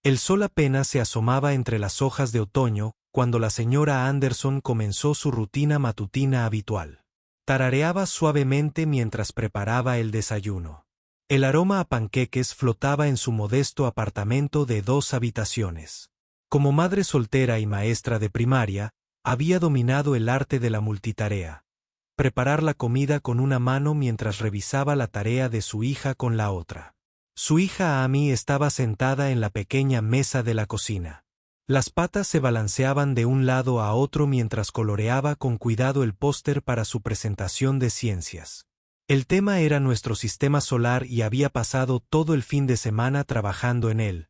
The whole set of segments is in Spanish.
El sol apenas se asomaba entre las hojas de otoño cuando la señora Anderson comenzó su rutina matutina habitual. Tarareaba suavemente mientras preparaba el desayuno. El aroma a panqueques flotaba en su modesto apartamento de 2 habitaciones. Como madre soltera y maestra de primaria, había dominado el arte de la multitarea. Preparar la comida con una mano mientras revisaba la tarea de su hija con la otra. Su hija Amy estaba sentada en la pequeña mesa de la cocina. Las patas se balanceaban de un lado a otro mientras coloreaba con cuidado el póster para su presentación de ciencias. El tema era nuestro sistema solar y había pasado todo el fin de semana trabajando en él,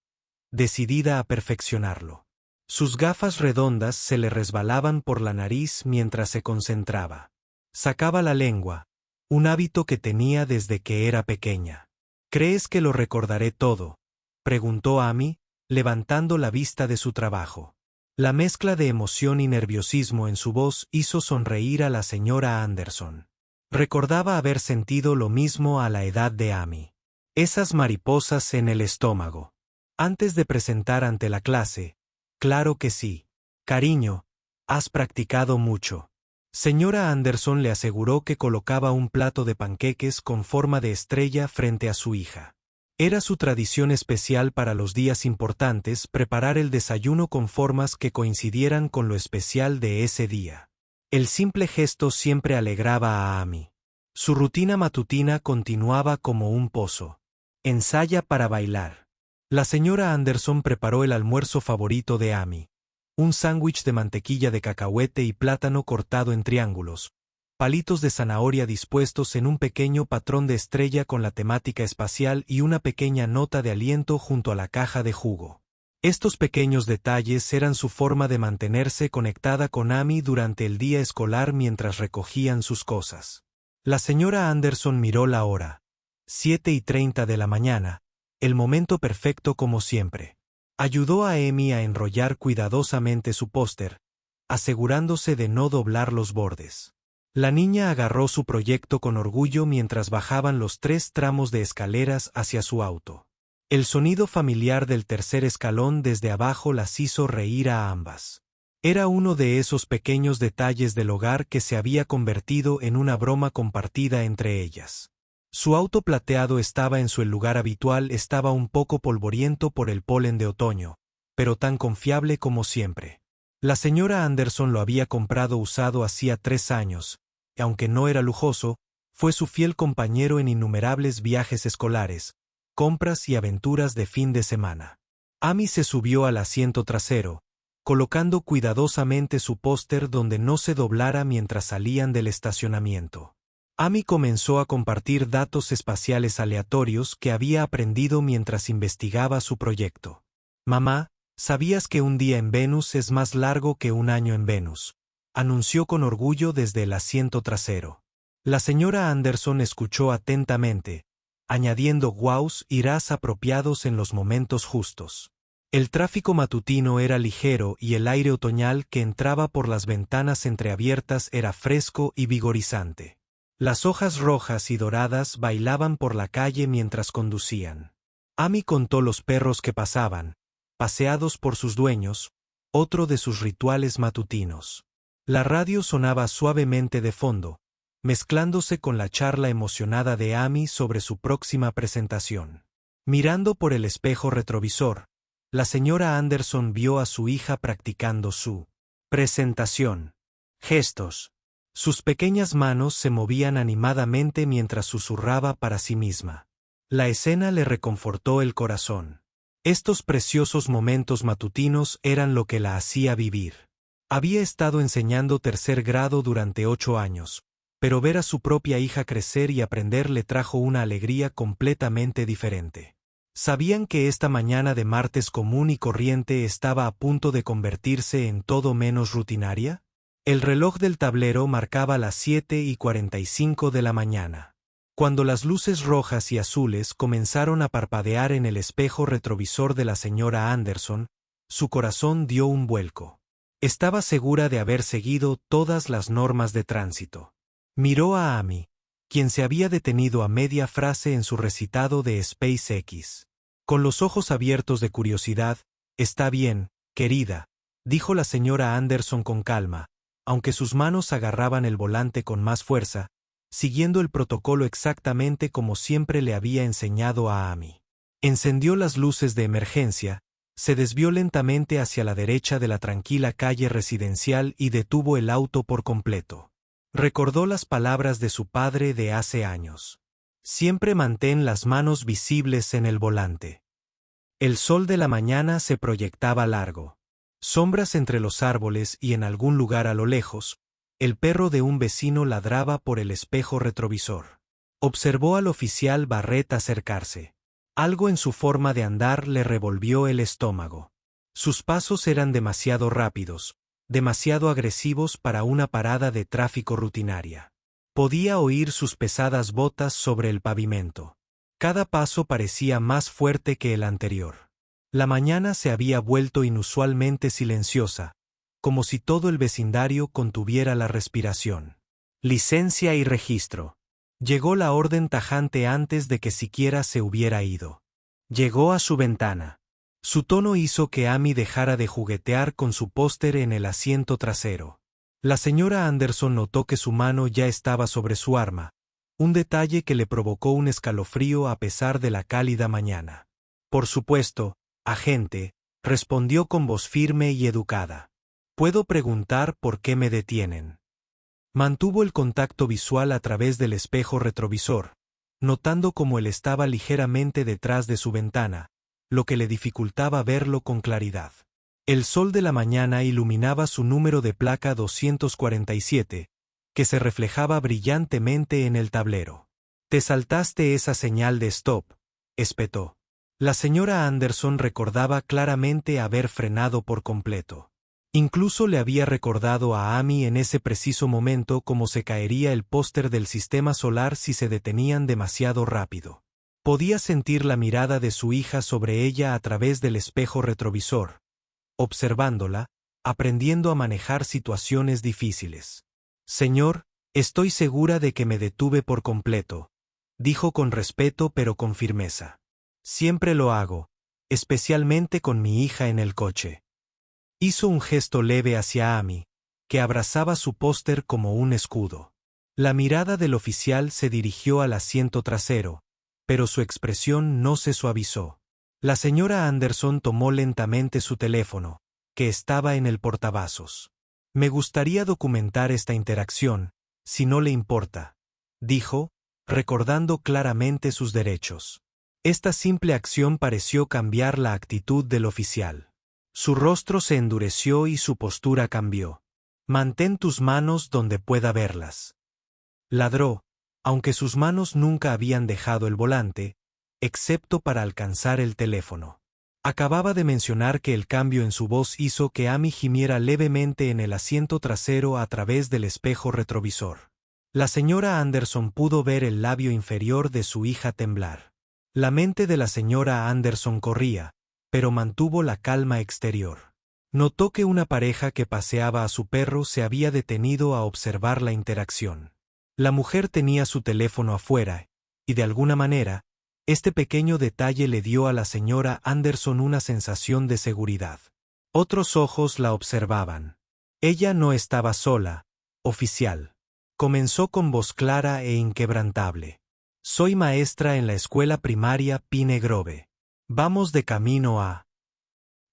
decidida a perfeccionarlo. Sus gafas redondas se le resbalaban por la nariz mientras se concentraba. Sacaba la lengua, un hábito que tenía desde que era pequeña. ¿Crees que lo recordaré todo?, preguntó Amy, levantando la vista de su trabajo. La mezcla de emoción y nerviosismo en su voz hizo sonreír a la señora Anderson. Recordaba haber sentido lo mismo a la edad de Amy. Esas mariposas en el estómago. Antes de presentar ante la clase. Claro que sí. Cariño, has practicado mucho. Señora Anderson le aseguró que colocaba un plato de panqueques con forma de estrella frente a su hija. Era su tradición especial para los días importantes preparar el desayuno con formas que coincidieran con lo especial de ese día. El simple gesto siempre alegraba a Amy. Su rutina matutina continuaba como un pozo. Ensaya para bailar. La señora Anderson preparó el almuerzo favorito de Amy. Un sándwich de mantequilla de cacahuete y plátano cortado en triángulos, palitos de zanahoria dispuestos en un pequeño patrón de estrella con la temática espacial y una pequeña nota de aliento junto a la caja de jugo. Estos pequeños detalles eran su forma de mantenerse conectada con Amy durante el día escolar mientras recogían sus cosas. La señora Anderson miró la hora. 7:30 de la mañana, el momento perfecto como siempre. Ayudó a Amy a enrollar cuidadosamente su póster, asegurándose de no doblar los bordes. La niña agarró su proyecto con orgullo mientras bajaban los 3 tramos de escaleras hacia su auto. El sonido familiar del tercer escalón desde abajo las hizo reír a ambas. Era uno de esos pequeños detalles del hogar que se había convertido en una broma compartida entre ellas. Su auto plateado estaba en su lugar habitual, estaba un poco polvoriento por el polen de otoño, pero tan confiable como siempre. La señora Anderson lo había comprado usado hacía 3 años, y aunque no era lujoso, fue su fiel compañero en innumerables viajes escolares, compras y aventuras de fin de semana. Amy se subió al asiento trasero, colocando cuidadosamente su póster donde no se doblara mientras salían del estacionamiento. Amy comenzó a compartir datos espaciales aleatorios que había aprendido mientras investigaba su proyecto. Mamá, ¿sabías que un día en Venus es más largo que un año en Venus?, anunció con orgullo desde el asiento trasero. La señora Anderson escuchó atentamente, añadiendo guaus y ras apropiados en los momentos justos. El tráfico matutino era ligero y el aire otoñal que entraba por las ventanas entreabiertas era fresco y vigorizante. Las hojas rojas y doradas bailaban por la calle mientras conducían. Amy contó los perros que pasaban, paseados por sus dueños, otro de sus rituales matutinos. La radio sonaba suavemente de fondo, mezclándose con la charla emocionada de Amy sobre su próxima presentación. Mirando por el espejo retrovisor, la señora Anderson vio a su hija practicando su presentación. Gestos. Sus pequeñas manos se movían animadamente mientras susurraba para sí misma. La escena le reconfortó el corazón. Estos preciosos momentos matutinos eran lo que la hacía vivir. Había estado enseñando 3er grado durante 8 años, pero ver a su propia hija crecer y aprender le trajo una alegría completamente diferente. ¿Sabían que esta mañana de martes común y corriente estaba a punto de convertirse en todo menos rutinaria? El reloj del tablero marcaba las 7:45 de la mañana. Cuando las luces rojas y azules comenzaron a parpadear en el espejo retrovisor de la señora Anderson, su corazón dio un vuelco. Estaba segura de haber seguido todas las normas de tránsito. Miró a Amy, quien se había detenido a media frase en su recitado de SpaceX. Con los ojos abiertos de curiosidad, «Está bien, querida», dijo la señora Anderson con calma, aunque sus manos agarraban el volante con más fuerza, siguiendo el protocolo exactamente como siempre le había enseñado a Amy. Encendió las luces de emergencia, se desvió lentamente hacia la derecha de la tranquila calle residencial y detuvo el auto por completo. Recordó las palabras de su padre de hace años. Siempre mantén las manos visibles en el volante. El sol de la mañana se proyectaba largo. Sombras entre los árboles y en algún lugar a lo lejos, el perro de un vecino ladraba por el espejo retrovisor. Observó al oficial Barrett acercarse. Algo en su forma de andar le revolvió el estómago. Sus pasos eran demasiado rápidos, demasiado agresivos para una parada de tráfico rutinaria. Podía oír sus pesadas botas sobre el pavimento. Cada paso parecía más fuerte que el anterior. La mañana se había vuelto inusualmente silenciosa, como si todo el vecindario contuviera la respiración. Licencia y registro. Llegó la orden tajante antes de que siquiera se hubiera ido. Llegó a su ventana. Su tono hizo que Amy dejara de juguetear con su póster en el asiento trasero. La señora Anderson notó que su mano ya estaba sobre su arma, un detalle que le provocó un escalofrío a pesar de la cálida mañana. Por supuesto, agente, respondió con voz firme y educada. ¿Puedo preguntar por qué me detienen? Mantuvo el contacto visual a través del espejo retrovisor, notando cómo él estaba ligeramente detrás de su ventana, lo que le dificultaba verlo con claridad. El sol de la mañana iluminaba su número de placa 247, que se reflejaba brillantemente en el tablero. «Te saltaste esa señal de stop», espetó. La señora Anderson recordaba claramente haber frenado por completo. Incluso le había recordado a Amy en ese preciso momento cómo se caería el póster del sistema solar si se detenían demasiado rápido. Podía sentir la mirada de su hija sobre ella a través del espejo retrovisor, observándola, aprendiendo a manejar situaciones difíciles. «Señor, estoy segura de que me detuve por completo», dijo con respeto pero con firmeza. «Siempre lo hago, especialmente con mi hija en el coche». Hizo un gesto leve hacia Amy, que abrazaba su póster como un escudo. La mirada del oficial se dirigió al asiento trasero, pero su expresión no se suavizó. La señora Anderson tomó lentamente su teléfono, que estaba en el portavasos. «Me gustaría documentar esta interacción, si no le importa», dijo, recordando claramente sus derechos. Esta simple acción pareció cambiar la actitud del oficial. Su rostro se endureció y su postura cambió. «Mantén tus manos donde pueda verlas», ladró, aunque sus manos nunca habían dejado el volante, excepto para alcanzar el teléfono. Acababa de mencionar que el cambio en su voz hizo que Amy gimiera levemente en el asiento trasero a través del espejo retrovisor. La señora Anderson pudo ver el labio inferior de su hija temblar. La mente de la señora Anderson corría, pero mantuvo la calma exterior. Notó que una pareja que paseaba a su perro se había detenido a observar la interacción. La mujer tenía su teléfono afuera, y de alguna manera, este pequeño detalle le dio a la señora Anderson una sensación de seguridad. Otros ojos la observaban. Ella no estaba sola, oficial. Comenzó con voz clara e inquebrantable. «Soy maestra en la escuela primaria Pine Grove. Vamos de camino a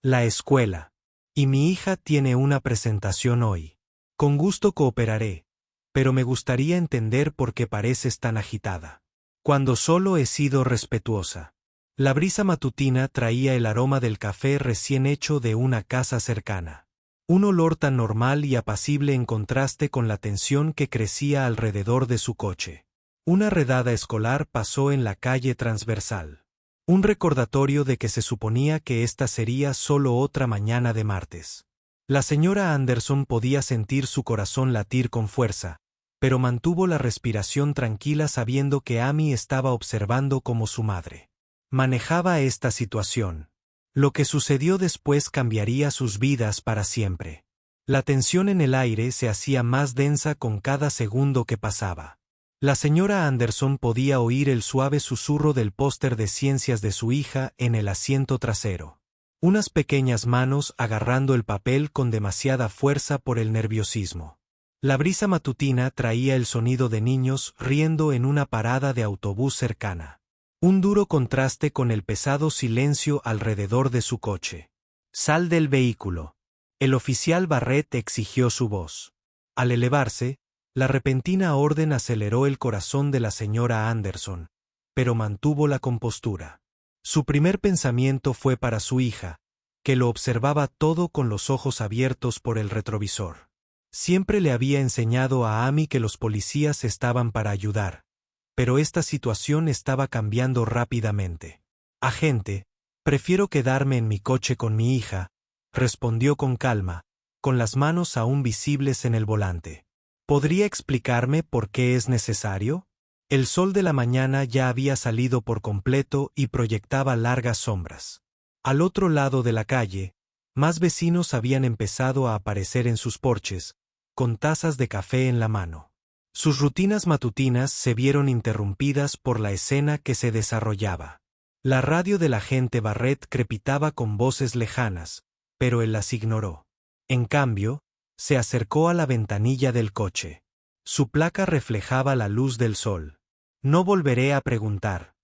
la escuela. Y mi hija tiene una presentación hoy. Con gusto cooperaré, pero me gustaría entender por qué pareces tan agitada». «Cuando solo he sido respetuosa». La brisa matutina traía el aroma del café recién hecho de una casa cercana. Un olor tan normal y apacible en contraste con la tensión que crecía alrededor de su coche. Una redada escolar pasó en la calle transversal. Un recordatorio de que se suponía que esta sería solo otra mañana de martes. La señora Anderson podía sentir su corazón latir con fuerza, pero mantuvo la respiración tranquila sabiendo que Amy estaba observando como su madre manejaba esta situación. Lo que sucedió después cambiaría sus vidas para siempre. La tensión en el aire se hacía más densa con cada segundo que pasaba. La señora Anderson podía oír el suave susurro del póster de ciencias de su hija en el asiento trasero. Unas pequeñas manos agarrando el papel con demasiada fuerza por el nerviosismo. La brisa matutina traía el sonido de niños riendo en una parada de autobús cercana. Un duro contraste con el pesado silencio alrededor de su coche. «Sal del vehículo». El oficial Barrett exigió su voz. Al elevarse, la repentina orden aceleró el corazón de la señora Anderson, pero mantuvo la compostura. Su primer pensamiento fue para su hija, que lo observaba todo con los ojos abiertos por el retrovisor. Siempre le había enseñado a Amy que los policías estaban para ayudar, pero esta situación estaba cambiando rápidamente. «Agente, prefiero quedarme en mi coche con mi hija», respondió con calma, con las manos aún visibles en el volante. «¿Podría explicarme por qué es necesario?» El sol de la mañana ya había salido por completo y proyectaba largas sombras. Al otro lado de la calle, más vecinos habían empezado a aparecer en sus porches, con tazas de café en la mano. Sus rutinas matutinas se vieron interrumpidas por la escena que se desarrollaba. La radio del agente Barrett crepitaba con voces lejanas, pero él las ignoró. En cambio, se acercó a la ventanilla del coche. Su placa reflejaba la luz del sol. «No volveré a preguntar»,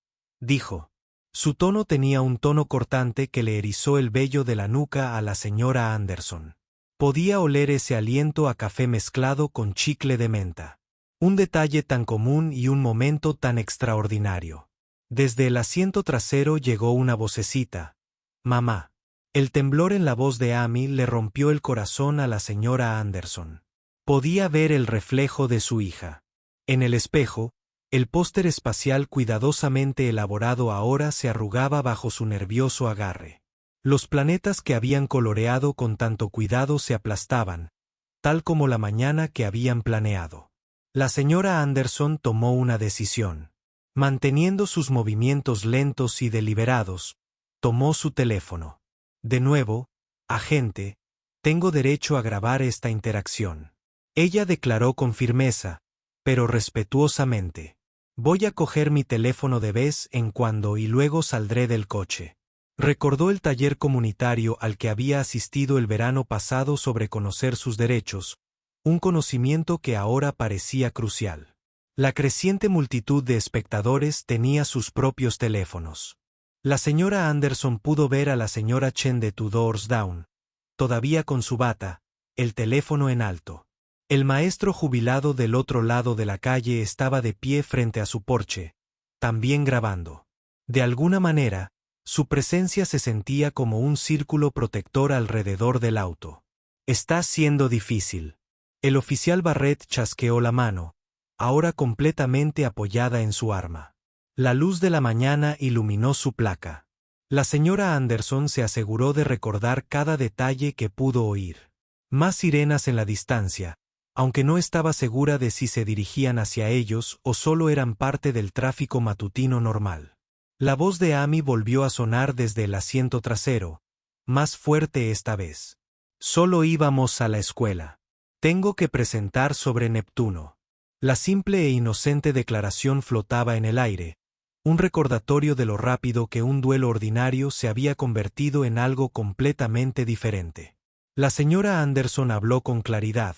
dijo. Su tono tenía un tono cortante que le erizó el vello de la nuca a la señora Anderson. Podía oler ese aliento a café mezclado con chicle de menta. Un detalle tan común y un momento tan extraordinario. Desde el asiento trasero llegó una vocecita. «Mamá». El temblor en la voz de Amy le rompió el corazón a la señora Anderson. Podía ver el reflejo de su hija. En el espejo, el póster espacial cuidadosamente elaborado ahora se arrugaba bajo su nervioso agarre. Los planetas que habían coloreado con tanto cuidado se aplastaban, tal como la mañana que habían planeado. La señora Anderson tomó una decisión. Manteniendo sus movimientos lentos y deliberados, tomó su teléfono. «De nuevo, agente, tengo derecho a grabar esta interacción», ella declaró con firmeza, pero respetuosamente. «Voy a coger mi teléfono de vez en cuando y luego saldré del coche». Recordó el taller comunitario al que había asistido el verano pasado sobre conocer sus derechos, un conocimiento que ahora parecía crucial. La creciente multitud de espectadores tenía sus propios teléfonos. La señora Anderson pudo ver a la señora Chen de Two Doors Down, todavía con su bata, el teléfono en alto. El maestro jubilado del otro lado de la calle estaba de pie frente a su porche, también grabando. De alguna manera, su presencia se sentía como un círculo protector alrededor del auto. «Está siendo difícil». El oficial Barrett chasqueó la mano, ahora completamente apoyada en su arma. La luz de la mañana iluminó su placa. La señora Anderson se aseguró de recordar cada detalle que pudo oír. Más sirenas en la distancia, aunque no estaba segura de si se dirigían hacia ellos o solo eran parte del tráfico matutino normal. La voz de Amy volvió a sonar desde el asiento trasero, más fuerte esta vez. «Solo íbamos a la escuela. Tengo que presentar sobre Neptuno». La simple e inocente declaración flotaba en el aire, un recordatorio de lo rápido que un duelo ordinario se había convertido en algo completamente diferente. La señora Anderson habló con claridad,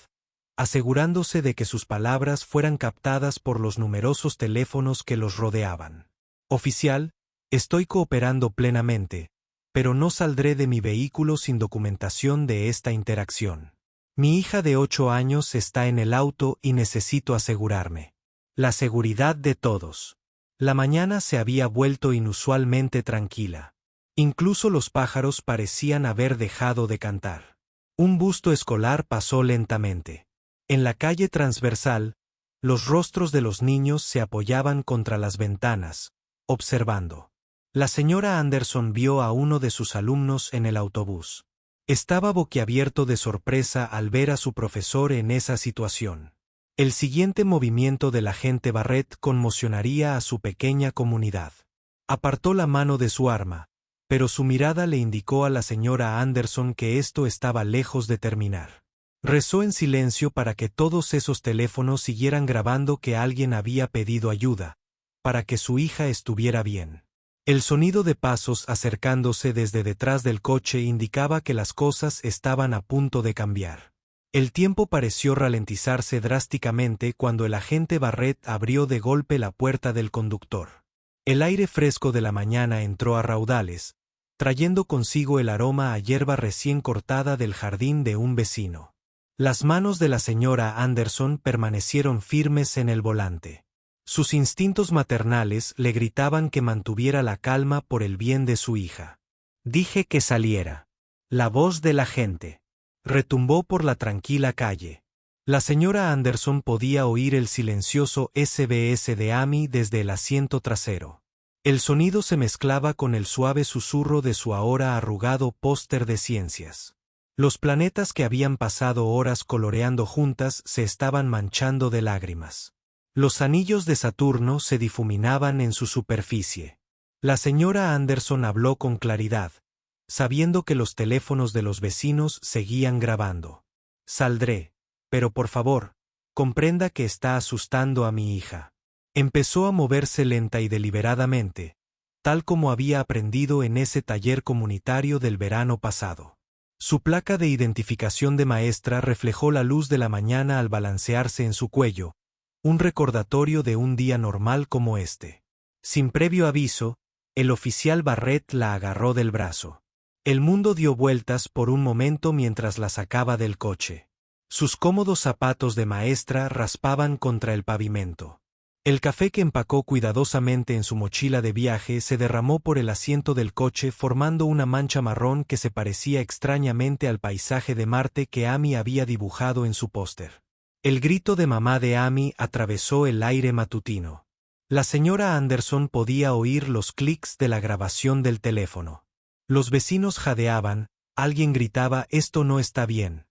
asegurándose de que sus palabras fueran captadas por los numerosos teléfonos que los rodeaban. «Oficial, estoy cooperando plenamente, pero no saldré de mi vehículo sin documentación de esta interacción. Mi hija de 8 años está en el auto y necesito asegurarme. La seguridad de todos». La mañana se había vuelto inusualmente tranquila. Incluso los pájaros parecían haber dejado de cantar. Un busto escolar pasó lentamente. En la calle transversal, los rostros de los niños se apoyaban contra las ventanas, observando. La señora Anderson vio a uno de sus alumnos en el autobús. Estaba boquiabierto de sorpresa al ver a su profesor en esa situación. El siguiente movimiento del agente Barrett conmocionaría a su pequeña comunidad. Apartó la mano de su arma, pero su mirada le indicó a la señora Anderson que esto estaba lejos de terminar. Rezó en silencio para que todos esos teléfonos siguieran grabando que alguien había pedido ayuda, para que su hija estuviera bien. El sonido de pasos acercándose desde detrás del coche indicaba que las cosas estaban a punto de cambiar. El tiempo pareció ralentizarse drásticamente cuando el agente Barrett abrió de golpe la puerta del conductor. El aire fresco de la mañana entró a raudales, trayendo consigo el aroma a hierba recién cortada del jardín de un vecino. Las manos de la señora Anderson permanecieron firmes en el volante. Sus instintos maternales le gritaban que mantuviera la calma por el bien de su hija. Dije que saliera. La voz del agente retumbó por la tranquila calle. La señora Anderson podía oír el silencioso SBS de Amy desde el asiento trasero. El sonido se mezclaba con el suave susurro de su ahora arrugado póster de ciencias. Los planetas que habían pasado horas coloreando juntas se estaban manchando de lágrimas. Los anillos de Saturno se difuminaban en su superficie. La señora Anderson habló con claridad, sabiendo que los teléfonos de los vecinos seguían grabando. Saldré, pero por favor, comprenda que está asustando a mi hija. Empezó a moverse lenta y deliberadamente, tal como había aprendido en ese taller comunitario del verano pasado. Su placa de identificación de maestra reflejó la luz de la mañana al balancearse en su cuello, un recordatorio de un día normal como este. Sin previo aviso, el oficial Barrett la agarró del brazo. El mundo dio vueltas por un momento mientras la sacaba del coche. Sus cómodos zapatos de maestra raspaban contra el pavimento. El café que empacó cuidadosamente en su mochila de viaje se derramó por el asiento del coche formando una mancha marrón que se parecía extrañamente al paisaje de Marte que Amy había dibujado en su póster. El grito de mamá de Amy atravesó el aire matutino. La señora Anderson podía oír los clics de la grabación del teléfono. Los vecinos jadeaban, alguien gritaba «esto no está bien»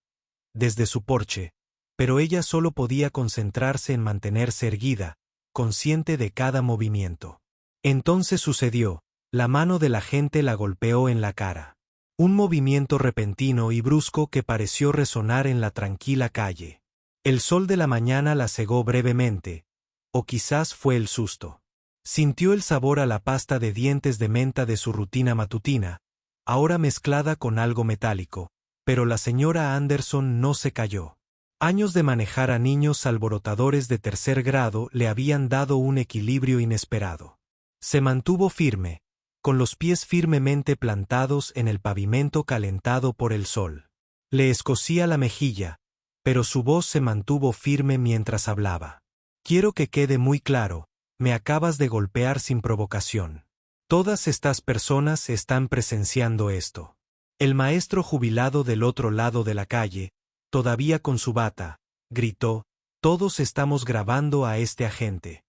desde su porche, pero ella solo podía concentrarse en mantenerse erguida, consciente de cada movimiento. Entonces sucedió, la mano del agente la golpeó en la cara. Un movimiento repentino y brusco que pareció resonar en la tranquila calle. El sol de la mañana la cegó brevemente, o quizás fue el susto. Sintió el sabor a la pasta de dientes de menta de su rutina matutina, ahora mezclada con algo metálico, pero la señora Anderson no se calló. Años de manejar a niños alborotadores de tercer grado le habían dado un equilibrio inesperado. Se mantuvo firme, con los pies firmemente plantados en el pavimento calentado por el sol. Le escocía la mejilla, pero su voz se mantuvo firme mientras hablaba. Quiero que quede muy claro, me acabas de golpear sin provocación. Todas estas personas están presenciando esto. El maestro jubilado del otro lado de la calle, todavía con su bata, gritó, todos estamos grabando a este agente.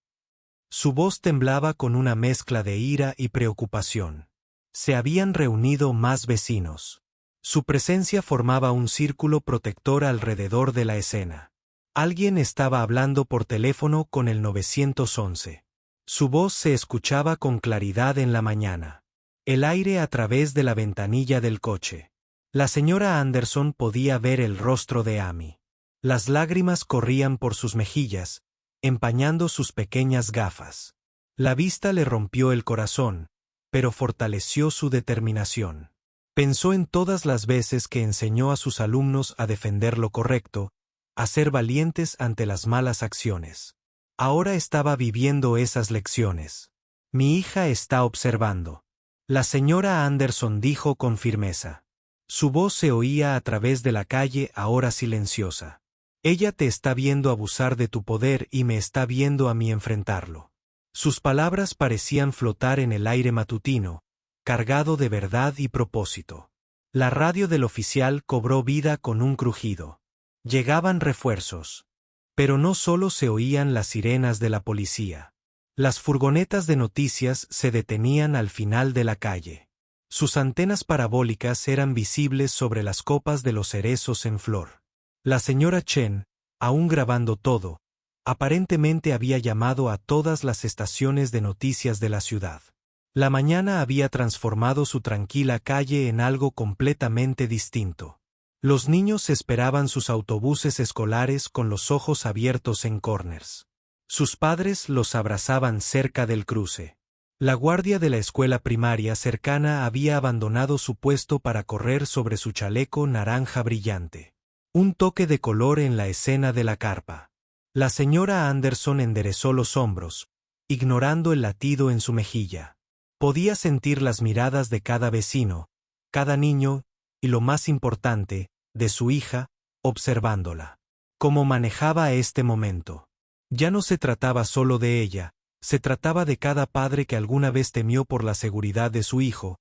Su voz temblaba con una mezcla de ira y preocupación. Se habían reunido más vecinos. Su presencia formaba un círculo protector alrededor de la escena. Alguien estaba hablando por teléfono con el 911. Su voz se escuchaba con claridad en la mañana. El aire a través de la ventanilla del coche. La señora Anderson podía ver el rostro de Amy. Las lágrimas corrían por sus mejillas, empañando sus pequeñas gafas. La vista le rompió el corazón, pero fortaleció su determinación. Pensó en todas las veces que enseñó a sus alumnos a defender lo correcto, a ser valientes ante las malas acciones. Ahora estaba viviendo esas lecciones. Mi hija está observando. La señora Anderson dijo con firmeza. Su voz se oía a través de la calle ahora silenciosa. Ella te está viendo abusar de tu poder y me está viendo a mí enfrentarlo. Sus palabras parecían flotar en el aire matutino, cargado de verdad y propósito. La radio del oficial cobró vida con un crujido. Llegaban refuerzos. Pero no solo se oían las sirenas de la policía. Las furgonetas de noticias se detenían al final de la calle. Sus antenas parabólicas eran visibles sobre las copas de los cerezos en flor. La señora Chen, aún grabando todo, aparentemente había llamado a todas las estaciones de noticias de la ciudad. La mañana había transformado su tranquila calle en algo completamente distinto. Los niños esperaban sus autobuses escolares con los ojos abiertos en corners. Sus padres los abrazaban cerca del cruce. La guardia de la escuela primaria cercana había abandonado su puesto para correr sobre su chaleco naranja brillante. Un toque de color en la escena de la carpa. La señora Anderson enderezó los hombros, ignorando el latido en su mejilla. Podía sentir las miradas de cada vecino, cada niño, y lo más importante, de su hija, observándola. Cómo manejaba este momento. Ya no se trataba solo de ella, se trataba de cada padre que alguna vez temió por la seguridad de su hijo,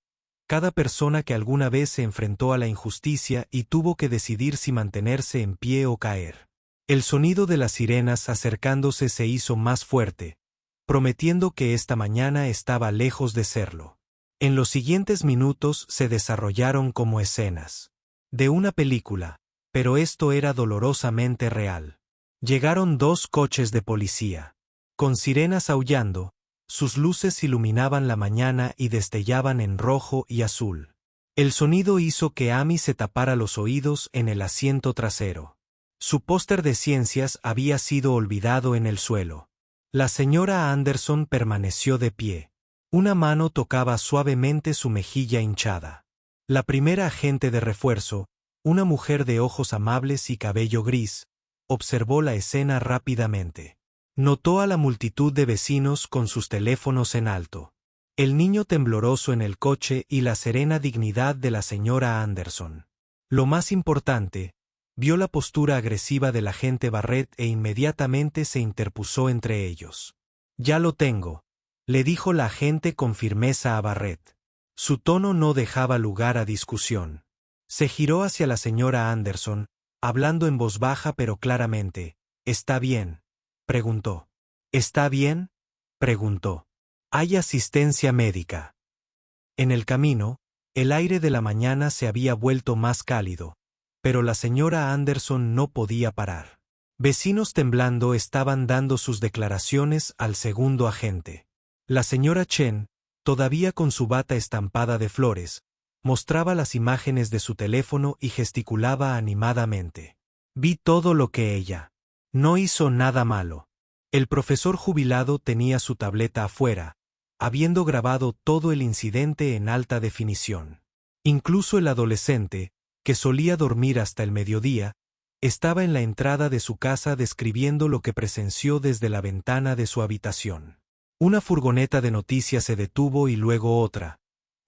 cada persona que alguna vez se enfrentó a la injusticia y tuvo que decidir si mantenerse en pie o caer. El sonido de las sirenas acercándose se hizo más fuerte, prometiendo que esta mañana estaba lejos de serlo. En los siguientes minutos se desarrollaron como escenas de una película, pero esto era dolorosamente real. Llegaron 2 coches de policía. Con sirenas aullando, sus luces iluminaban la mañana y destellaban en rojo y azul. El sonido hizo que Amy se tapara los oídos en el asiento trasero. Su póster de ciencias había sido olvidado en el suelo. La señora Anderson permaneció de pie. Una mano tocaba suavemente su mejilla hinchada. La primera agente de refuerzo, una mujer de ojos amables y cabello gris, observó la escena rápidamente. Notó a la multitud de vecinos con sus teléfonos en alto. El niño tembloroso en el coche y la serena dignidad de la señora Anderson. Lo más importante, vio la postura agresiva del agente Barrett e inmediatamente se interpuso entre ellos. «Ya lo tengo», le dijo la agente con firmeza a Barrett. Su tono no dejaba lugar a discusión. Se giró hacia la señora Anderson, hablando en voz baja pero claramente. «¿Está bien?», preguntó. «¿Está bien?», preguntó. «Hay asistencia médica». En el camino, el aire de la mañana se había vuelto más cálido, pero la señora Anderson no podía parar. Vecinos temblando estaban dando sus declaraciones al segundo agente. La señora Chen, todavía con su bata estampada de flores, mostraba las imágenes de su teléfono y gesticulaba animadamente. «Vi todo lo que ella. No hizo nada malo». El profesor jubilado tenía su tableta afuera, habiendo grabado todo el incidente en alta definición. Incluso el adolescente, que solía dormir hasta el mediodía, estaba en la entrada de su casa describiendo lo que presenció desde la ventana de su habitación. Una furgoneta de noticias se detuvo y luego otra.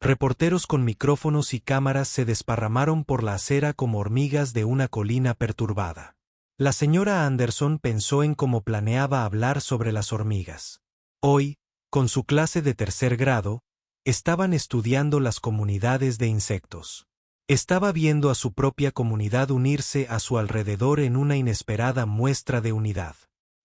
Reporteros con micrófonos y cámaras se desparramaron por la acera como hormigas de una colina perturbada. La señora Anderson pensó en cómo planeaba hablar sobre las hormigas. Hoy, con su clase de 3er grado, estaban estudiando las comunidades de insectos. Estaba viendo a su propia comunidad unirse a su alrededor en una inesperada muestra de unidad.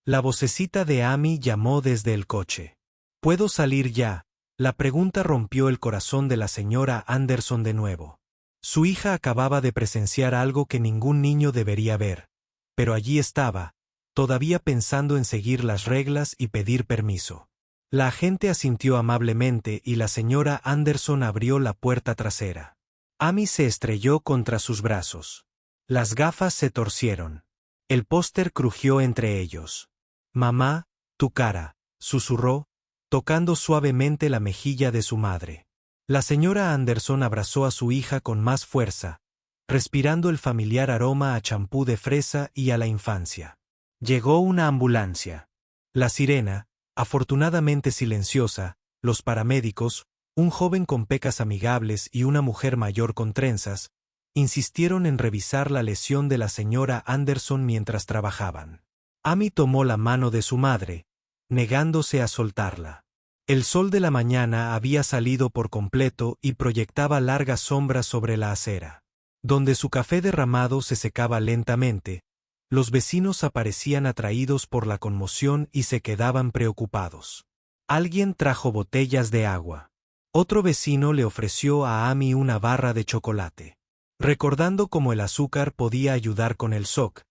La vocecita de Amy llamó desde el coche. «¿Puedo salir ya?». La pregunta rompió el corazón de la señora Anderson de nuevo. Su hija acababa de presenciar algo que ningún niño debería ver, pero allí estaba, todavía pensando en seguir las reglas y pedir permiso. La agente asintió amablemente y la señora Anderson abrió la puerta trasera. Amy se estrelló contra sus brazos. Las gafas se torcieron. El póster crujió entre ellos. «Mamá, tu cara», susurró, tocando suavemente la mejilla de su madre. La señora Anderson abrazó a su hija con más fuerza, respirando el familiar aroma a champú de fresa y a la infancia. Llegó una ambulancia. La sirena, afortunadamente silenciosa, los paramédicos, un joven con pecas amigables y una mujer mayor con trenzas, insistieron en revisar la lesión de la señora Anderson mientras trabajaban. Amy tomó la mano de su madre, negándose a soltarla. El sol de la mañana había salido por completo y proyectaba largas sombras sobre la acera. Donde su café derramado se secaba lentamente, los vecinos aparecían atraídos por la conmoción y se quedaban preocupados. Alguien trajo botellas de agua. Otro vecino le ofreció a Amy una barra de chocolate. Recordando cómo el azúcar podía ayudar con el shock,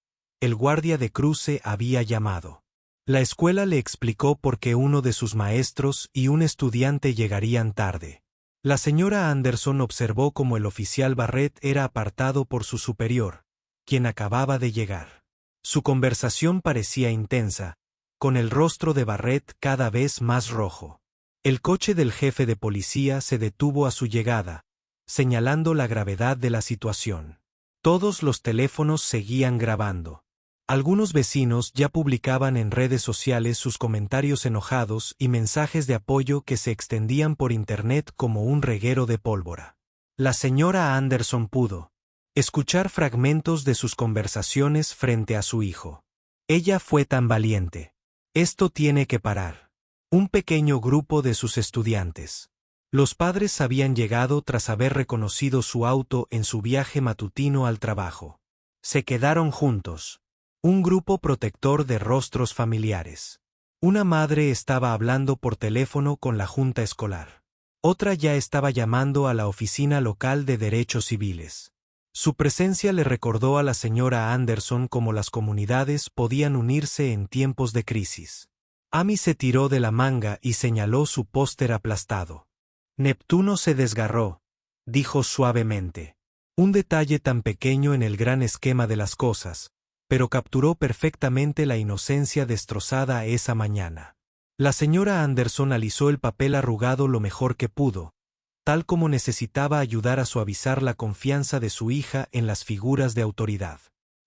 el guardia de cruce había llamado. La escuela le explicó por qué uno de sus maestros y un estudiante llegarían tarde. La señora Anderson observó cómo el oficial Barrett era apartado por su superior, quien acababa de llegar. Su conversación parecía intensa, con el rostro de Barrett cada vez más rojo. El coche del jefe de policía se detuvo a su llegada, señalando la gravedad de la situación. Todos los teléfonos seguían grabando. Algunos vecinos ya publicaban en redes sociales sus comentarios enojados y mensajes de apoyo que se extendían por internet como un reguero de pólvora. La señora Anderson pudo escuchar fragmentos de sus conversaciones frente a su hijo. Ella fue tan valiente. Esto tiene que parar. Un pequeño grupo de sus estudiantes. Los padres habían llegado tras haber reconocido su auto en su viaje matutino al trabajo. Se quedaron juntos. Un grupo protector de rostros familiares. Una madre estaba hablando por teléfono con la junta escolar. Otra ya estaba llamando a la oficina local de derechos civiles. Su presencia le recordó a la señora Anderson cómo las comunidades podían unirse en tiempos de crisis. Amy se tiró de la manga y señaló su póster aplastado. Neptuno se desgarró, dijo suavemente. Un detalle tan pequeño en el gran esquema de las cosas, pero capturó perfectamente la inocencia destrozada esa mañana. La señora Anderson alisó el papel arrugado lo mejor que pudo, tal como necesitaba ayudar a suavizar la confianza de su hija en las figuras de autoridad.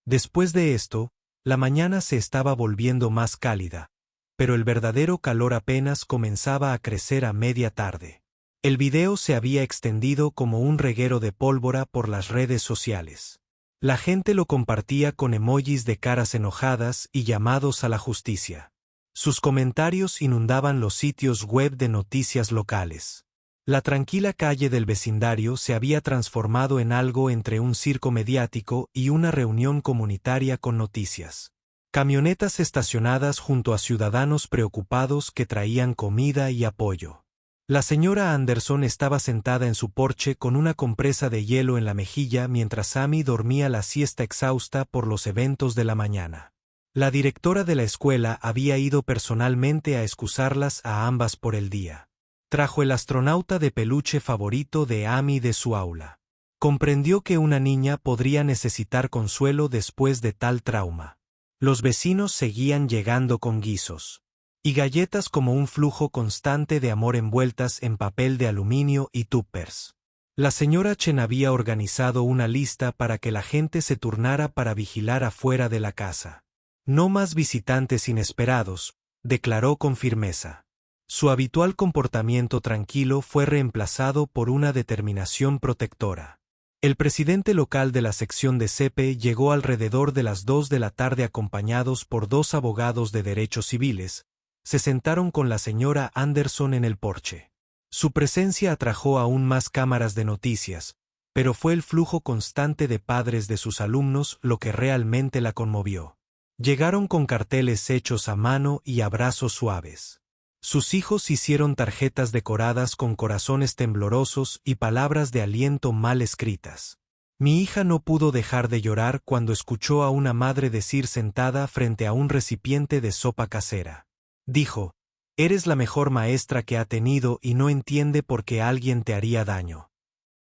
Después de esto, la mañana se estaba volviendo más cálida, pero el verdadero calor apenas comenzaba a crecer a media tarde. El video se había extendido como un reguero de pólvora por las redes sociales. La gente lo compartía con emojis de caras enojadas y llamados a la justicia. Sus comentarios inundaban los sitios web de noticias locales. La tranquila calle del vecindario se había transformado en algo entre un circo mediático y una reunión comunitaria con noticias. Camionetas estacionadas junto a ciudadanos preocupados que traían comida y apoyo. La señora Anderson estaba sentada en su porche con una compresa de hielo en la mejilla mientras Amy dormía la siesta exhausta por los eventos de la mañana. La directora de la escuela había ido personalmente a excusarlas a ambas por el día. Trajo el astronauta de peluche favorito de Amy de su aula. Comprendió que una niña podría necesitar consuelo después de tal trauma. Los vecinos seguían llegando con guisos y galletas como un flujo constante de amor envueltas en papel de aluminio y tuppers. La señora Chen había organizado una lista para que la gente se turnara para vigilar afuera de la casa. No más visitantes inesperados, declaró con firmeza. Su habitual comportamiento tranquilo fue reemplazado por una determinación protectora. El presidente local de la sección de CEPE llegó alrededor de las 2 de la tarde acompañados por 2 abogados de derechos civiles. Se sentaron con la señora Anderson en el porche. Su presencia atrajo aún más cámaras de noticias, pero fue el flujo constante de padres de sus alumnos lo que realmente la conmovió. Llegaron con carteles hechos a mano y abrazos suaves. Sus hijos hicieron tarjetas decoradas con corazones temblorosos y palabras de aliento mal escritas. Mi hija no pudo dejar de llorar cuando escuchó a una madre decir sentada frente a un recipiente de sopa casera. Dijo, «Eres la mejor maestra que ha tenido y no entiende por qué alguien te haría daño».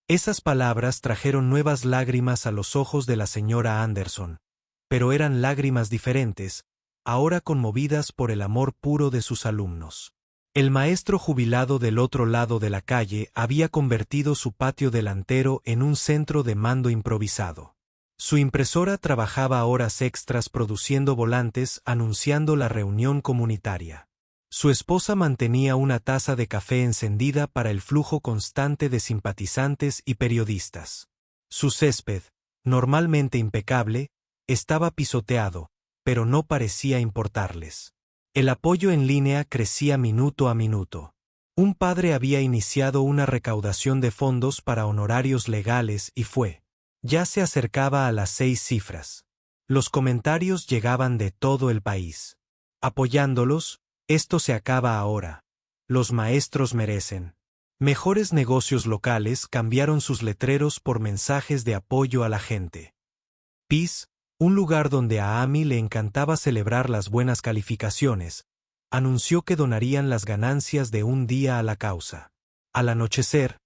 Esas palabras trajeron nuevas lágrimas a los ojos de la señora Anderson, pero eran lágrimas diferentes, ahora conmovidas por el amor puro de sus alumnos. El maestro jubilado del otro lado de la calle había convertido su patio delantero en un centro de mando improvisado. Su impresora trabajaba horas extras produciendo volantes anunciando la reunión comunitaria. Su esposa mantenía una taza de café encendida para el flujo constante de simpatizantes y periodistas. Su césped, normalmente impecable, estaba pisoteado, pero no parecía importarles. El apoyo en línea crecía minuto a minuto. Un padre había iniciado una recaudación de fondos para honorarios legales y ya se acercaba a las 6 cifras. Los comentarios llegaban de todo el país. Apoyándolos, esto se acaba ahora. Los maestros merecen. Mejores negocios locales cambiaron sus letreros por mensajes de apoyo a la gente. Peace, un lugar donde a Amy le encantaba celebrar las buenas calificaciones, anunció que donarían las ganancias de un día a la causa. Al anochecer,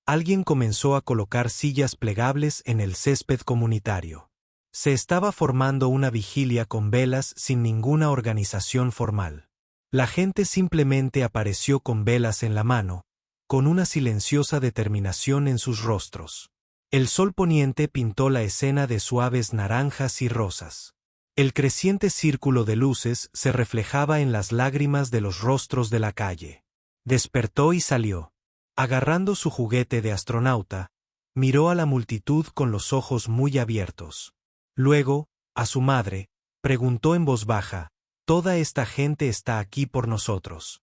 Alguien comenzó a colocar sillas plegables en el césped comunitario. Se estaba formando una vigilia con velas sin ninguna organización formal. La gente simplemente apareció con velas en la mano, con una silenciosa determinación en sus rostros. El sol poniente pintó la escena de suaves naranjas y rosas. El creciente círculo de luces se reflejaba en las lágrimas de los rostros de la calle. Despertó y salió. Agarrando su juguete de astronauta, miró a la multitud con los ojos muy abiertos. Luego, a su madre, preguntó en voz baja: «¿Toda esta gente está aquí por nosotros?».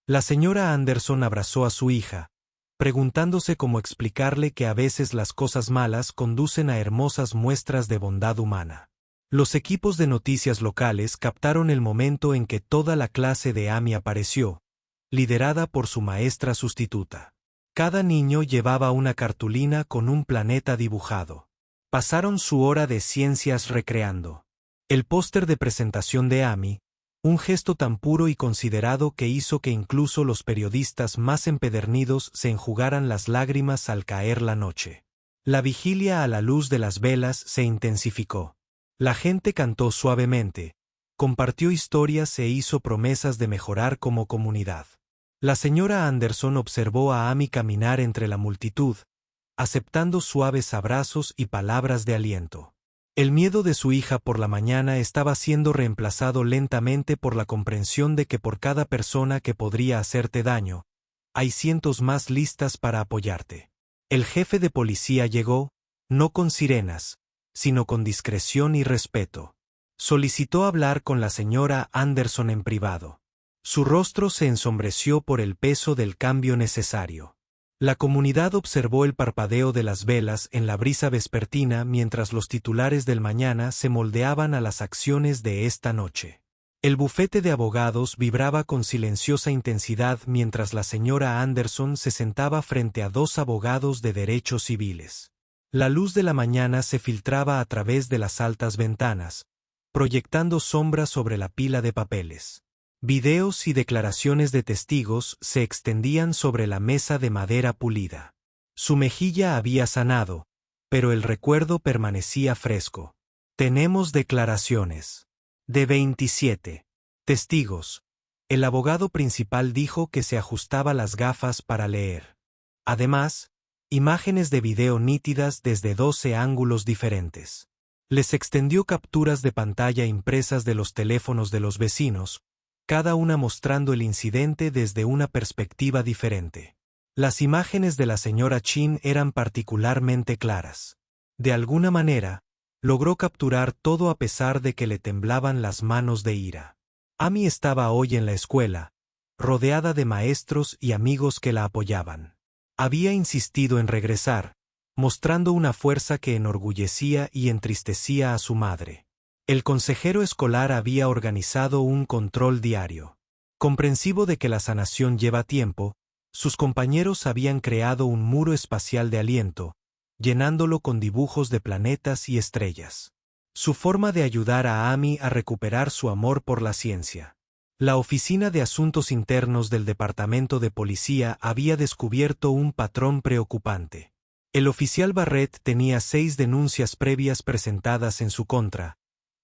La señora Anderson abrazó a su hija, preguntándose cómo explicarle que a veces las cosas malas conducen a hermosas muestras de bondad humana. Los equipos de noticias locales captaron el momento en que toda la clase de Amy apareció, liderada por su maestra sustituta. Cada niño llevaba una cartulina con un planeta dibujado. Pasaron su hora de ciencias recreando. El póster de presentación de Amy, un gesto tan puro y considerado que hizo que incluso los periodistas más empedernidos se enjugaran las lágrimas al caer la noche. La vigilia a la luz de las velas se intensificó. La gente cantó suavemente, compartió historias e hizo promesas de mejorar como comunidad. La señora Anderson observó a Amy caminar entre la multitud, aceptando suaves abrazos y palabras de aliento. El miedo de su hija por la mañana estaba siendo reemplazado lentamente por la comprensión de que por cada persona que podría hacerte daño, hay cientos más listas para apoyarte. El jefe de policía llegó, no con sirenas, sino con discreción y respeto. Solicitó hablar con la señora Anderson en privado. Su rostro se ensombreció por el peso del cambio necesario. La comunidad observó el parpadeo de las velas en la brisa vespertina mientras los titulares del mañana se moldeaban a las acciones de esta noche. El bufete de abogados vibraba con silenciosa intensidad mientras la señora Anderson se sentaba frente a dos abogados de derechos civiles. La luz de la mañana se filtraba a través de las altas ventanas, proyectando sombras sobre la pila de papeles. Videos y declaraciones de testigos se extendían sobre la mesa de madera pulida. Su mejilla había sanado, pero el recuerdo permanecía fresco. Tenemos declaraciones. De 27 testigos. El abogado principal dijo que se ajustaba las gafas para leer. Además, imágenes de video nítidas desde 12 ángulos diferentes. Les extendió capturas de pantalla impresas de los teléfonos de los vecinos, cada una mostrando el incidente desde una perspectiva diferente. Las imágenes de la señora Chin eran particularmente claras. De alguna manera, logró capturar todo a pesar de que le temblaban las manos de ira. Amy estaba hoy en la escuela, rodeada de maestros y amigos que la apoyaban. Había insistido en regresar, mostrando una fuerza que enorgullecía y entristecía a su madre. El consejero escolar había organizado un control diario. Comprensivo de que la sanación lleva tiempo, sus compañeros habían creado un muro espacial de aliento, llenándolo con dibujos de planetas y estrellas. Su forma de ayudar a Amy a recuperar su amor por la ciencia. La Oficina de Asuntos Internos del Departamento de Policía había descubierto un patrón preocupante. El oficial Barrett tenía 6 denuncias previas presentadas en su contra,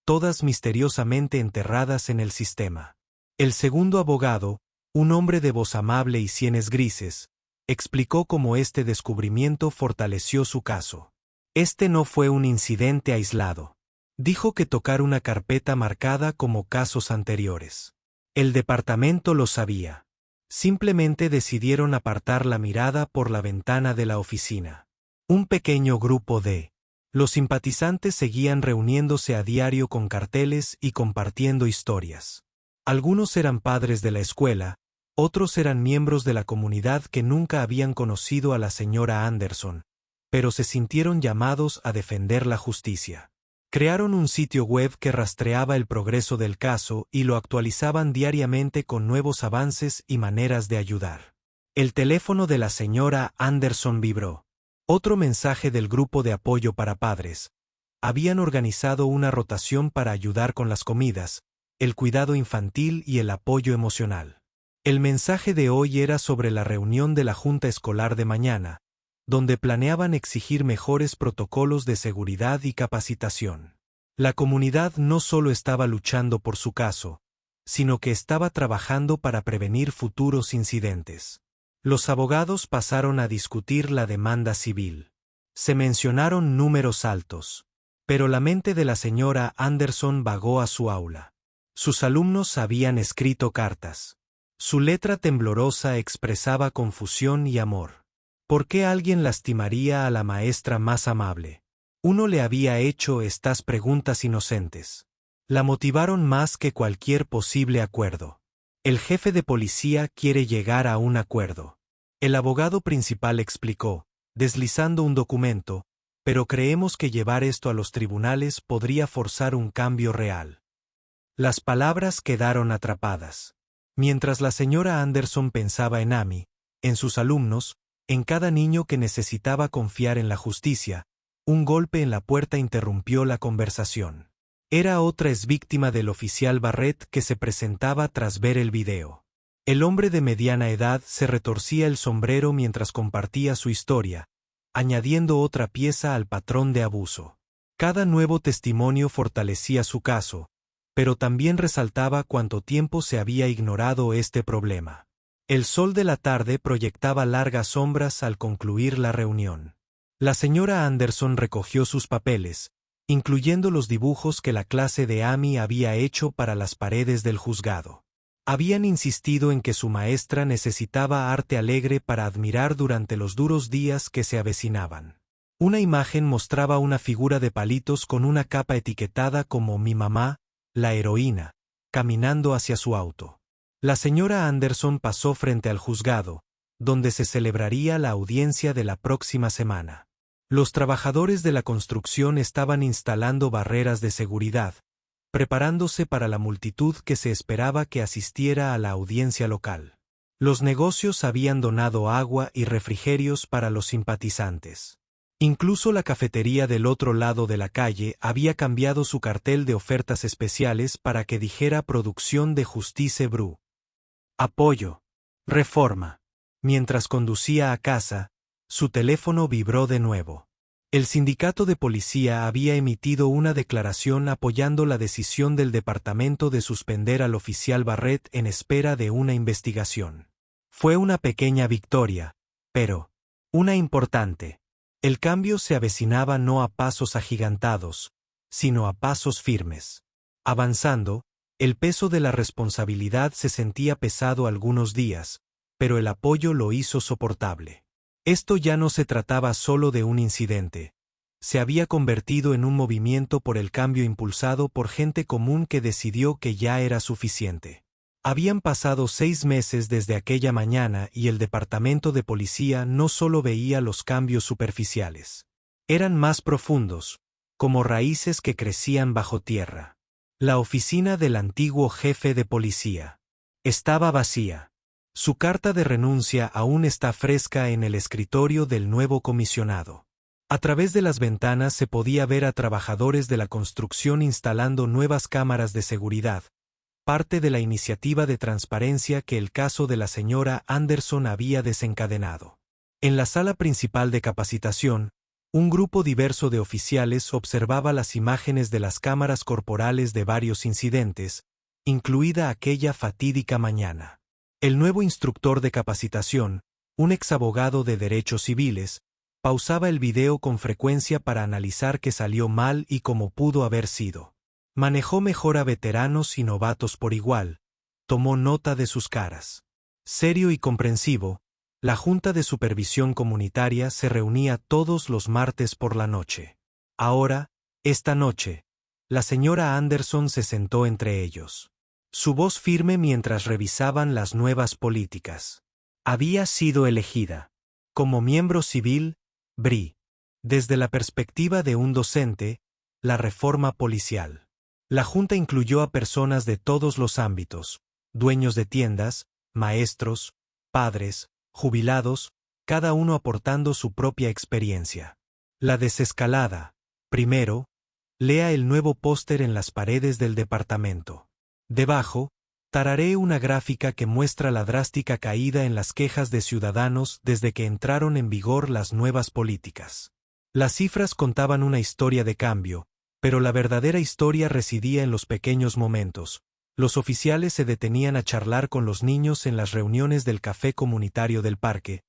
todas misteriosamente enterradas en el sistema. El segundo abogado, un hombre de voz amable y sienes grises, explicó cómo este descubrimiento fortaleció su caso. Este no fue un incidente aislado. Dijo que tocar una carpeta marcada como casos anteriores. El departamento lo sabía. Simplemente decidieron apartar la mirada por la ventana de la oficina. Un pequeño grupo de los simpatizantes seguían reuniéndose a diario con carteles y compartiendo historias. Algunos eran padres de la escuela, otros eran miembros de la comunidad que nunca habían conocido a la señora Anderson, pero se sintieron llamados a defender la justicia. Crearon un sitio web que rastreaba el progreso del caso y lo actualizaban diariamente con nuevos avances y maneras de ayudar. El teléfono de la señora Anderson vibró. Otro mensaje del grupo de apoyo para padres. Habían organizado una rotación para ayudar con las comidas, el cuidado infantil y el apoyo emocional. El mensaje de hoy era sobre la reunión de la junta escolar de mañana, donde planeaban exigir mejores protocolos de seguridad y capacitación. La comunidad no solo estaba luchando por su caso, sino que estaba trabajando para prevenir futuros incidentes. Los abogados pasaron a discutir la demanda civil. Se mencionaron números altos, pero la mente de la señora Anderson vagó a su aula. Sus alumnos habían escrito cartas. Su letra temblorosa expresaba confusión y amor. ¿Por qué alguien lastimaría a la maestra más amable? Uno le había hecho estas preguntas inocentes. La motivaron más que cualquier posible acuerdo. El jefe de policía quiere llegar a un acuerdo. El abogado principal explicó, deslizando un documento, pero creemos que llevar esto a los tribunales podría forzar un cambio real. Las palabras quedaron atrapadas. Mientras la señora Anderson pensaba en Amy, en sus alumnos, en cada niño que necesitaba confiar en la justicia, un golpe en la puerta interrumpió la conversación. Era otra exvíctima del oficial Barrett que se presentaba tras ver el video. El hombre de mediana edad se retorcía el sombrero mientras compartía su historia, añadiendo otra pieza al patrón de abuso. Cada nuevo testimonio fortalecía su caso, pero también resaltaba cuánto tiempo se había ignorado este problema. El sol de la tarde proyectaba largas sombras al concluir la reunión. La señora Anderson recogió sus papeles, incluyendo los dibujos que la clase de Amy había hecho para las paredes del juzgado. Habían insistido en que su maestra necesitaba arte alegre para admirar durante los duros días que se avecinaban. Una imagen mostraba una figura de palitos con una capa etiquetada como «Mi mamá, la heroína», caminando hacia su auto. La señora Anderson pasó frente al juzgado, donde se celebraría la audiencia de la próxima semana. Los trabajadores de la construcción estaban instalando barreras de seguridad, preparándose para la multitud que se esperaba que asistiera a la audiencia local. Los negocios habían donado agua y refrigerios para los simpatizantes. Incluso la cafetería del otro lado de la calle había cambiado su cartel de ofertas especiales para que dijera Producción de Justice Bru. Apoyo. Reforma. Mientras conducía a casa, su teléfono vibró de nuevo. El sindicato de policía había emitido una declaración apoyando la decisión del departamento de suspender al oficial Barrett en espera de una investigación. Fue una pequeña victoria, pero una importante. El cambio se avecinaba no a pasos agigantados, sino a pasos firmes. Avanzando, el peso de la responsabilidad se sentía pesado algunos días, pero el apoyo lo hizo soportable. Esto ya no se trataba solo de un incidente. Se había convertido en un movimiento por el cambio impulsado por gente común que decidió que ya era suficiente. Habían pasado 6 meses desde aquella mañana y el departamento de policía no solo veía los cambios superficiales. Eran más profundos, como raíces que crecían bajo tierra. La oficina del antiguo jefe de policía estaba vacía. Su carta de renuncia aún está fresca en el escritorio del nuevo comisionado. A través de las ventanas se podía ver a trabajadores de la construcción instalando nuevas cámaras de seguridad, parte de la iniciativa de transparencia que el caso de la señora Anderson había desencadenado. En la sala principal de capacitación, un grupo diverso de oficiales observaba las imágenes de las cámaras corporales de varios incidentes, incluida aquella fatídica mañana. El nuevo instructor de capacitación, un exabogado de derechos civiles, pausaba el video con frecuencia para analizar qué salió mal y cómo pudo haber sido. Manejó mejor a veteranos y novatos por igual, tomó nota de sus caras. Serio y comprensivo, la Junta de Supervisión Comunitaria se reunía todos los martes por la noche. Ahora, esta noche, la señora Anderson se sentó entre ellos. Su voz firme mientras revisaban las nuevas políticas. Había sido elegida, como miembro civil, BRI, desde la perspectiva de un docente, la reforma policial. La Junta incluyó a personas de todos los ámbitos, dueños de tiendas, maestros, padres, jubilados, cada uno aportando su propia experiencia. La desescalada. Primero, lea el nuevo póster en las paredes del departamento. Debajo, Tarareé una gráfica que muestra la drástica caída en las quejas de ciudadanos desde que entraron en vigor las nuevas políticas. Las cifras contaban una historia de cambio, pero la verdadera historia residía en los pequeños momentos. Los oficiales se detenían a charlar con los niños en las reuniones del café comunitario del parque,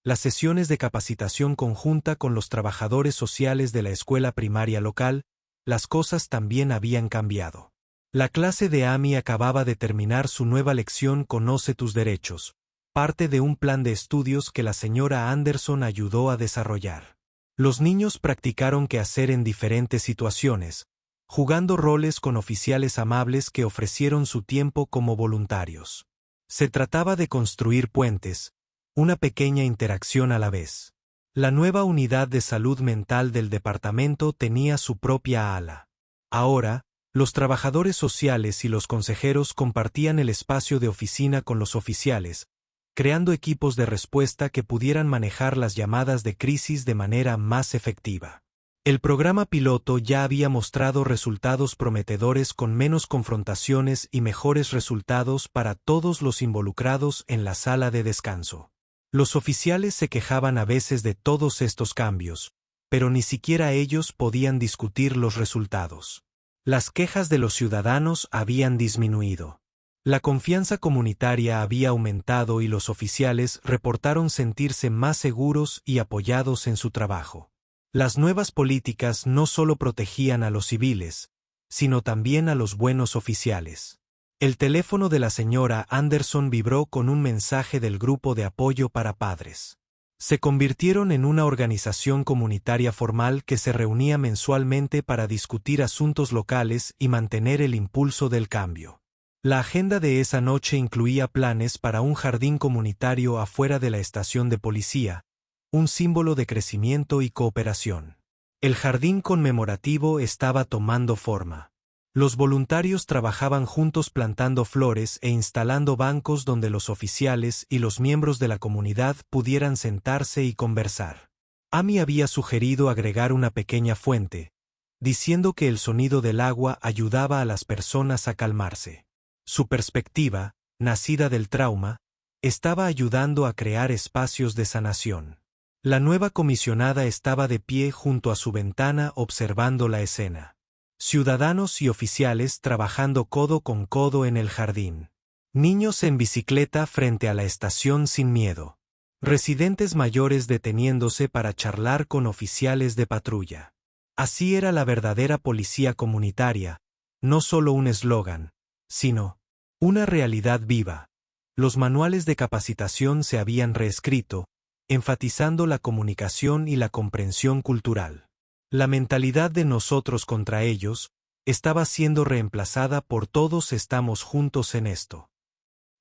las sesiones de capacitación conjunta con los trabajadores sociales de la escuela primaria local. Las cosas también habían cambiado. La clase de Amy acababa de terminar su nueva lección Conoce tus derechos, parte de un plan de estudios que la señora Anderson ayudó a desarrollar. Los niños practicaron qué hacer en diferentes situaciones, jugando roles con oficiales amables que ofrecieron su tiempo como voluntarios. Se trataba de construir puentes, una pequeña interacción a la vez. La nueva unidad de salud mental del departamento tenía su propia ala. Ahora, los trabajadores sociales y los consejeros compartían el espacio de oficina con los oficiales, creando equipos de respuesta que pudieran manejar las llamadas de crisis de manera más efectiva. El programa piloto ya había mostrado resultados prometedores con menos confrontaciones y mejores resultados para todos los involucrados en la sala de descanso. Los oficiales se quejaban a veces de todos estos cambios, pero ni siquiera ellos podían discutir los resultados. Las quejas de los ciudadanos habían disminuido. La confianza comunitaria había aumentado y los oficiales reportaron sentirse más seguros y apoyados en su trabajo. Las nuevas políticas no solo protegían a los civiles, sino también a los buenos oficiales. El teléfono de la señora Anderson vibró con un mensaje del grupo de apoyo para padres. Se convirtieron en una organización comunitaria formal que se reunía mensualmente para discutir asuntos locales y mantener el impulso del cambio. La agenda de esa noche incluía planes para un jardín comunitario afuera de la estación de policía, un símbolo de crecimiento y cooperación. El jardín conmemorativo estaba tomando forma. Los voluntarios trabajaban juntos plantando flores e instalando bancos donde los oficiales y los miembros de la comunidad pudieran sentarse y conversar. Amy había sugerido agregar una pequeña fuente, diciendo que el sonido del agua ayudaba a las personas a calmarse. Su perspectiva, nacida del trauma, estaba ayudando a crear espacios de sanación. La nueva comisionada estaba de pie junto a su ventana observando la escena. Ciudadanos y oficiales trabajando codo con codo en el jardín. Niños en bicicleta frente a la estación sin miedo. Residentes mayores deteniéndose para charlar con oficiales de patrulla. Así era la verdadera policía comunitaria, no solo un eslogan, sino una realidad viva. Los manuales de capacitación se habían reescrito, enfatizando la comunicación y la comprensión cultural. La mentalidad de nosotros contra ellos estaba siendo reemplazada por todos estamos juntos en esto.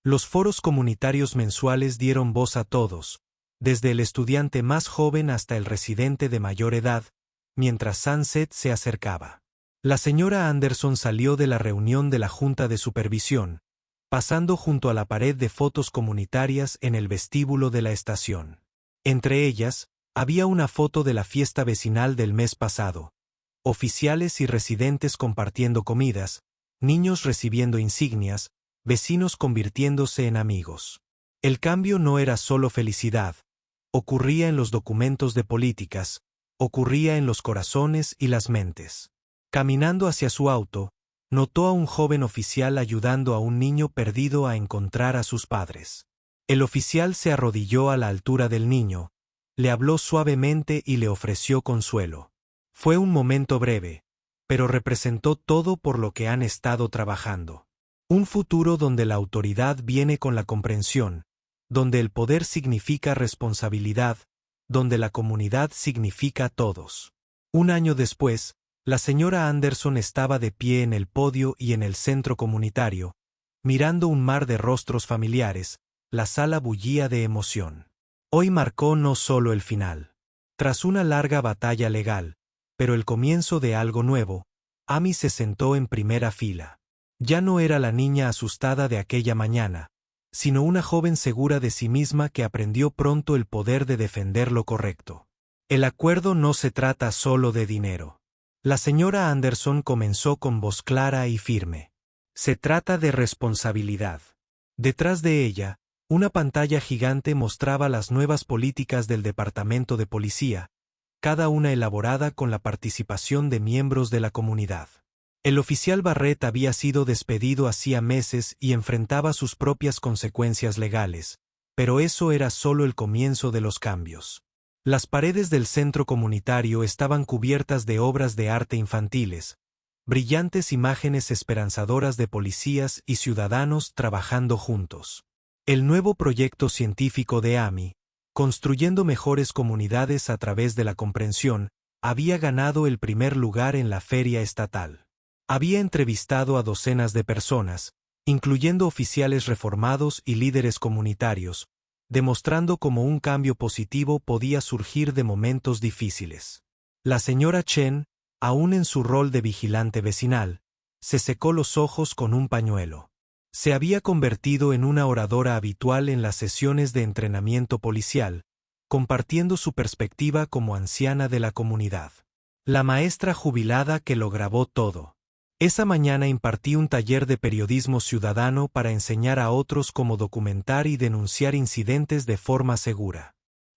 Los foros comunitarios mensuales dieron voz a todos, desde el estudiante más joven hasta el residente de mayor edad, mientras Sunset se acercaba. La señora Anderson salió de la reunión de la Junta de Supervisión, pasando junto a la pared de fotos comunitarias en el vestíbulo de la estación. Entre ellas, había una foto de la fiesta vecinal del mes pasado, oficiales y residentes compartiendo comidas, niños recibiendo insignias, vecinos convirtiéndose en amigos. El cambio no era solo felicidad, ocurría en los documentos de políticas, ocurría en los corazones y las mentes. Caminando hacia su auto, notó a un joven oficial ayudando a un niño perdido a encontrar a sus padres. El oficial se arrodilló a la altura del niño, le habló suavemente y le ofreció consuelo. Fue un momento breve, pero representó todo por lo que han estado trabajando. Un futuro donde la autoridad viene con la comprensión, donde el poder significa responsabilidad, donde la comunidad significa todos. Un año después, la señora Anderson estaba de pie en el podio y en el centro comunitario, mirando un mar de rostros familiares. La sala bullía de emoción. Hoy marcó no solo el final. Tras una larga batalla legal, pero el comienzo de algo nuevo, Amy se sentó en primera fila. Ya no era la niña asustada de aquella mañana, sino una joven segura de sí misma que aprendió pronto el poder de defender lo correcto. El acuerdo no se trata solo de dinero. La señora Anderson comenzó con voz clara y firme. Se trata de responsabilidad. Detrás de ella, una pantalla gigante mostraba las nuevas políticas del Departamento de Policía, cada una elaborada con la participación de miembros de la comunidad. El oficial Barrett había sido despedido hacía meses y enfrentaba sus propias consecuencias legales, pero eso era solo el comienzo de los cambios. Las paredes del centro comunitario estaban cubiertas de obras de arte infantiles, brillantes imágenes esperanzadoras de policías y ciudadanos trabajando juntos. El nuevo proyecto científico de Amy, construyendo mejores comunidades a través de la comprensión, había ganado el primer lugar en la feria estatal. Había entrevistado a docenas de personas, incluyendo oficiales reformados y líderes comunitarios, demostrando cómo un cambio positivo podía surgir de momentos difíciles. La señora Chen, aún en su rol de vigilante vecinal, se secó los ojos con un pañuelo. Se había convertido en una oradora habitual en las sesiones de entrenamiento policial, compartiendo su perspectiva como anciana de la comunidad. La maestra jubilada que lo grabó todo. Esa mañana impartí un taller de periodismo ciudadano para enseñar a otros cómo documentar y denunciar incidentes de forma segura.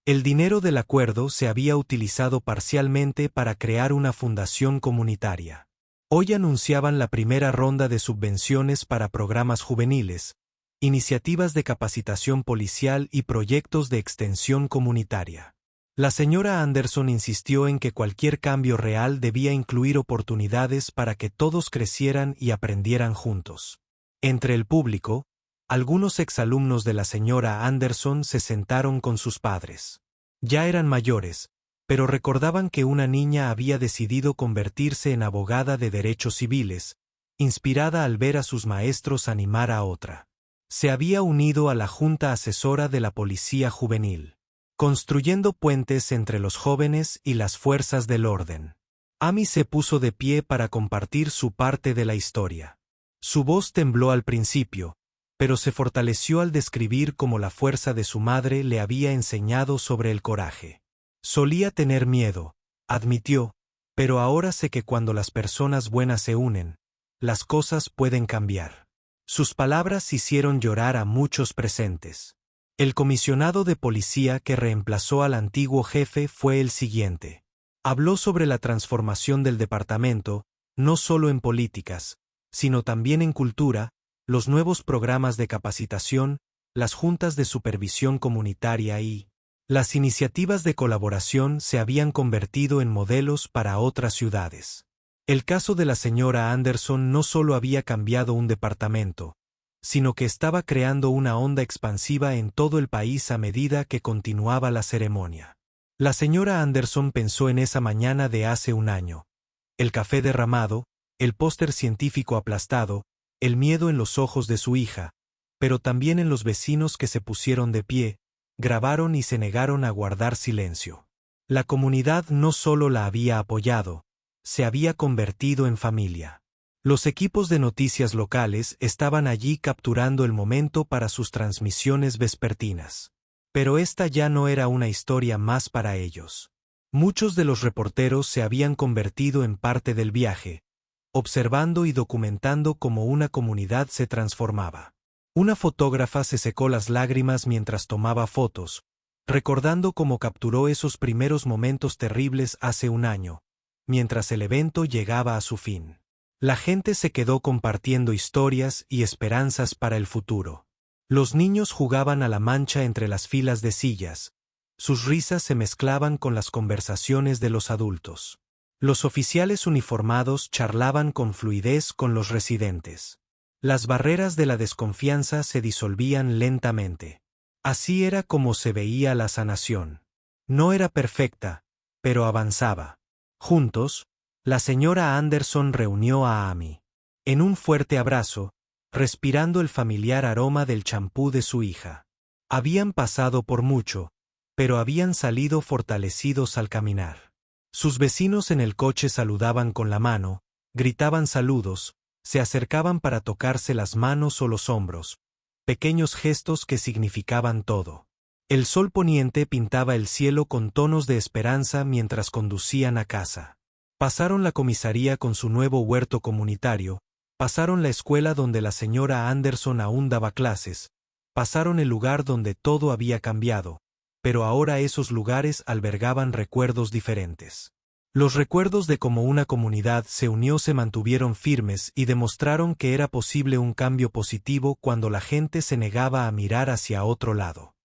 El dinero del acuerdo se había utilizado parcialmente para crear una fundación comunitaria. Hoy anunciaban la primera ronda de subvenciones para programas juveniles, iniciativas de capacitación policial y proyectos de extensión comunitaria. La señora Anderson insistió en que cualquier cambio real debía incluir oportunidades para que todos crecieran y aprendieran juntos. Entre el público, algunos exalumnos de la señora Anderson se sentaron con sus padres. Ya eran mayores, pero recordaban que una niña había decidido convertirse en abogada de derechos civiles, inspirada al ver a sus maestros animar a otra. Se había unido a la Junta Asesora de la Policía Juvenil, construyendo puentes entre los jóvenes y las fuerzas del orden. Amy se puso de pie para compartir su parte de la historia. Su voz tembló al principio, pero se fortaleció al describir cómo la fuerza de su madre le había enseñado sobre el coraje. Solía tener miedo, admitió, pero ahora sé que cuando las personas buenas se unen, las cosas pueden cambiar. Sus palabras hicieron llorar a muchos presentes. El comisionado de policía que reemplazó al antiguo jefe fue el siguiente. Habló sobre la transformación del departamento, no solo en políticas, sino también en cultura, los nuevos programas de capacitación, las juntas de supervisión comunitaria y las iniciativas de colaboración se habían convertido en modelos para otras ciudades. El caso de la señora Anderson no solo había cambiado un departamento, sino que estaba creando una onda expansiva en todo el país a medida que continuaba la ceremonia. La señora Anderson pensó en esa mañana de hace un año. El café derramado, el póster científico aplastado, el miedo en los ojos de su hija, pero también en los vecinos que se pusieron de pie, grabaron y se negaron a guardar silencio. La comunidad no solo la había apoyado, se había convertido en familia. Los equipos de noticias locales estaban allí capturando el momento para sus transmisiones vespertinas. Pero esta ya no era una historia más para ellos. Muchos de los reporteros se habían convertido en parte del viaje, observando y documentando cómo una comunidad se transformaba. Una fotógrafa se secó las lágrimas mientras tomaba fotos, recordando cómo capturó esos primeros momentos terribles hace un año, mientras el evento llegaba a su fin. La gente se quedó compartiendo historias y esperanzas para el futuro. Los niños jugaban a la mancha entre las filas de sillas. Sus risas se mezclaban con las conversaciones de los adultos. Los oficiales uniformados charlaban con fluidez con los residentes. Las barreras de la desconfianza se disolvían lentamente. Así era como se veía la sanación. No era perfecta, pero avanzaba. Juntos, la señora Anderson reunió a Amy. En un fuerte abrazo, respirando el familiar aroma del champú de su hija. Habían pasado por mucho, pero habían salido fortalecidos al caminar. Sus vecinos en el coche saludaban con la mano, gritaban saludos, se acercaban para tocarse las manos o los hombros, pequeños gestos que significaban todo. El sol poniente pintaba el cielo con tonos de esperanza mientras conducían a casa. Pasaron la comisaría con su nuevo huerto comunitario, Pasaron la escuela donde la señora Anderson aún daba clases, pasaron el lugar donde todo había cambiado, pero ahora esos lugares albergaban recuerdos diferentes. Los recuerdos de cómo una comunidad se unió se mantuvieron firmes y demostraron que era posible un cambio positivo cuando la gente se negaba a mirar hacia otro lado.